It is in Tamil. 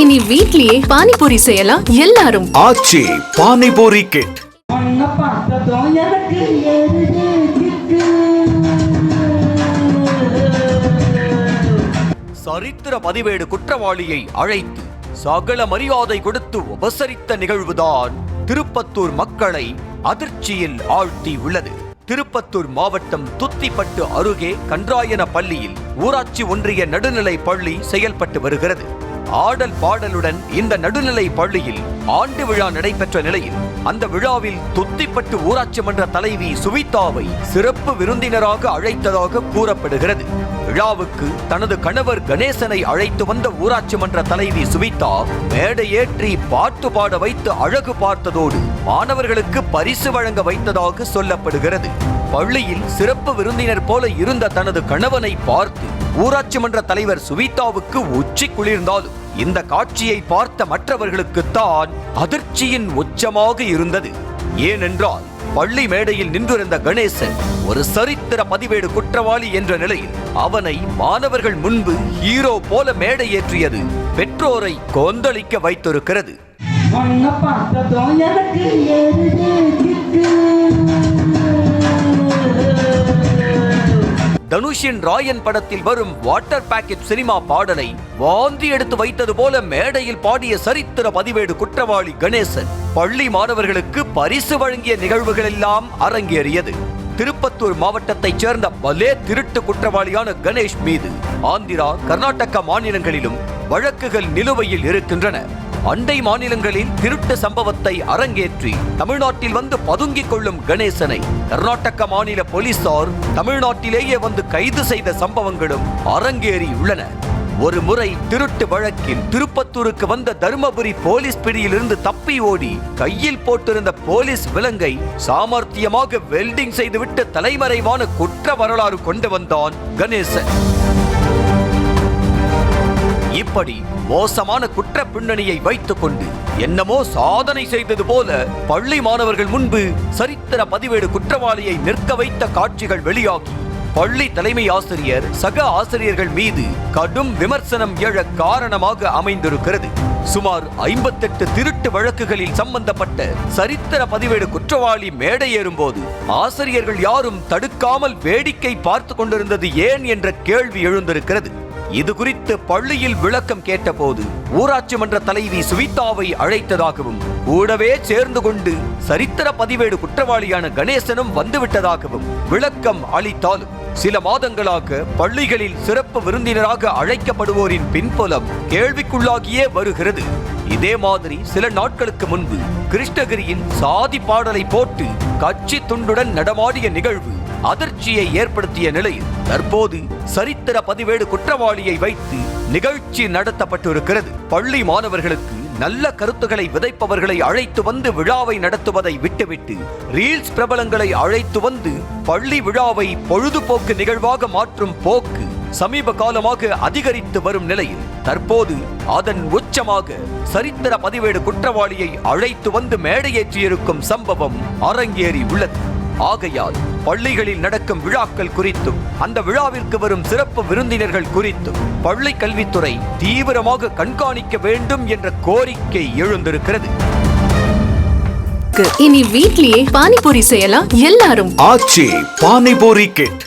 இனி வீட்லயே பானிபூரி செய்யலாம் எல்லாரும். ஆச்சி பானிபூரி கிட். சரித்திர பதிவேடு குற்றவாளியை அழைத்து சகல மரியாதை கொடுத்து உபசரித்த நிகழ்வுதான் திருப்பத்தூர் மக்களை அதிர்ச்சியில் ஆழ்த்தி உள்ளது. திருப்பத்தூர் மாவட்டம் துத்திப்பட்டு அருகே கன்றாயன பள்ளியில் ஊராட்சி ஒன்றிய நடுநிலை பள்ளி செயல்பட்டு வருகிறது. ஆடல் பாடலுடன் இந்த நடுநிலை பள்ளியில் ஆண்டு விழா நடைபெற்ற நிலையில் அந்த விழாவில் துத்திப்பட்டு ஊராட்சி மன்ற தலைவி சுவிதாவை சிறப்பு விருந்தினராக அழைத்ததாக கூறப்படுகிறது. விழாவுக்கு தனது கணவர் கணேசனை அழைத்து வந்த ஊராட்சி மன்ற தலைவி சுவிதா மேடை ஏற்றி பாட்டு பாட வைத்து அழகு பார்த்ததோடு மாணவர்களுக்கு பரிசு வழங்க வைத்ததாக சொல்லப்படுகிறது. பள்ளியில் சிறப்பு விருந்தினர் போல இருந்த தனது கணவனை பார்த்து ஊராட்சி மன்ற தலைவர் சுவிதாவுக்கு உச்சி குளிர்ந்தாலும் இந்த காட்சியை பார்த்த மற்றவர்களுக்கு தான் அதிர்ச்சியின் உச்சமாக இருந்தது. ஏனென்றால் பள்ளி மேடையில் நின்றிருந்த கணேசன் ஒரு சரித்திர பதிவேடு குற்றவாளி என்ற நிலையில் அவனை மாணவர்கள் முன்பு ஹீரோ போல மேடை ஏற்றியது பெற்றோரை கொந்தளிக்க வைத்திருக்கிறது. தனுஷின் ராயன் படத்தில் வரும் வாட்டர் பாக்கெட் சினிமா பாடலை வாந்தி எடுத்து வைத்தது போல மேடையில் பாடிய சரித்திர பதிவேடு குற்றவாளி கணேசன் பள்ளி மாணவர்களுக்கு பரிசு வழங்கிய நிகழ்வுகள் எல்லாம் அரங்கேறியது. திருப்பத்தூர் மாவட்டத்தைச் சேர்ந்த பலே திருட்டு குற்றவாளியான கணேஷ் மீது ஆந்திரா, கர்நாடகா மாநிலங்களிலும் வழக்குகள் நிலுவையில் இருக்கின்றன. அண்டை மாநிலங்களில் திருட்டு சம்பவத்தை அரங்கேற்றி தமிழ்நாட்டில் வந்து பதுங்கிக் கொள்ளும் கணேசனை கர்நாடக மாநில போலீசார் தமிழ்நாட்டிலேயே வந்து கைது செய்த சம்பவங்களும் அரங்கேறியுள்ளன. ஒரு முறை திருட்டு வழக்கில் திருப்பத்தூருக்கு வந்த தருமபுரி போலீஸ் பிடியிலிருந்து தப்பி ஓடி கையில் போட்டிருந்த போலீஸ் விலங்கை சாமர்த்தியமாக வெல்டிங் செய்துவிட்டு தலைமறைவான குற்ற வரலாறு கொண்டு வந்தான் கணேசன். இப்படி மோசமான குற்ற பின்னணியை வைத்துக் கொண்டு என்னமோ சாதனை செய்தது போல பள்ளி மாணவர்கள் முன்பு சரித்திர பதிவேடு குற்றவாளியை நிற்க வைத்த காட்சிகள் வெளியாகி பள்ளி தலைமை ஆசிரியர் சக ஆசிரியர்கள் மீது கடும் விமர்சனம் எழ காரணமாக அமைந்திருக்கிறது. சுமார் 58 திருட்டு வழக்குகளில் சம்பந்தப்பட்ட சரித்திர பதிவேடு குற்றவாளி மேடை ஏறும்போது ஆசிரியர்கள் யாரும் தடுக்காமல் வேடிக்கை பார்த்து கொண்டிருந்தது ஏன் என்ற கேள்வி எழுந்திருக்கிறது. இது குறித்து பள்ளியில் விளக்கம் கேட்டபோது ஊராட்சி மன்ற தலைவி சுவிதாவை அழைத்ததாகவும் கூடவே சேர்ந்து கொண்டு சரித்திர பதிவேடு குற்றவாளியான கணேசனும் வந்துவிட்டதாகவும் விளக்கம் அளித்தாலும் சில மாதங்களாக பள்ளிகளில் சிறப்பு விருந்தினராக அழைக்கப்படுவோரின் பின்புலம் கேள்விக்குள்ளாகியே வருகிறது. இதே மாதிரி சில நாட்களுக்கு முன்பு கிருஷ்ணகிரியில் சாதி பாடலை போட்டு கட்சி துண்டுடன் நடமாடிய நிகழ்வு அதிர்ச்சியை ஏற்படுத்திய நிலையில் தற்போது சரித்திர பதிவேடு குற்றவாளியை வைத்து நிகழ்ச்சி நடத்தப்பட்டிருக்கிறது. பள்ளி மாணவர்களுக்கு நல்ல கருத்துக்களை விதைப்பவர்களை அழைத்து வந்து விழாவை நடத்துவதை விட்டுவிட்டு ரீல்ஸ் பிரபலங்களை அழைத்து வந்து பள்ளி விழாவை பொழுதுபோக்கு நிகழ்வாக மாற்றும் போக்கு சமீப காலமாக அதிகரித்து வரும் நிலையில் தற்போது அதன் உச்சமாக சரித்திர பதிவேடு குற்றவாளியை அழைத்து வந்து மேடையேற்றியிருக்கும் சம்பவம் அரங்கேறி உள்ளது. ஆகையால் பள்ளிகளில் நடக்கும் விழாக்கள் குறித்தும் அந்த விழாவிற்கு வரும் சிறப்பு விருந்தினர்கள் குறித்தும் பள்ளி கல்வித்துறை தீவிரமாக கண்காணிக்க வேண்டும் என்ற கோரிக்கை எழுந்திருக்கிறது. இனி வீட்லயே பானிபூரி செய்யலாம் எல்லாரும். ஆச்சி பானிபூரி கிட்.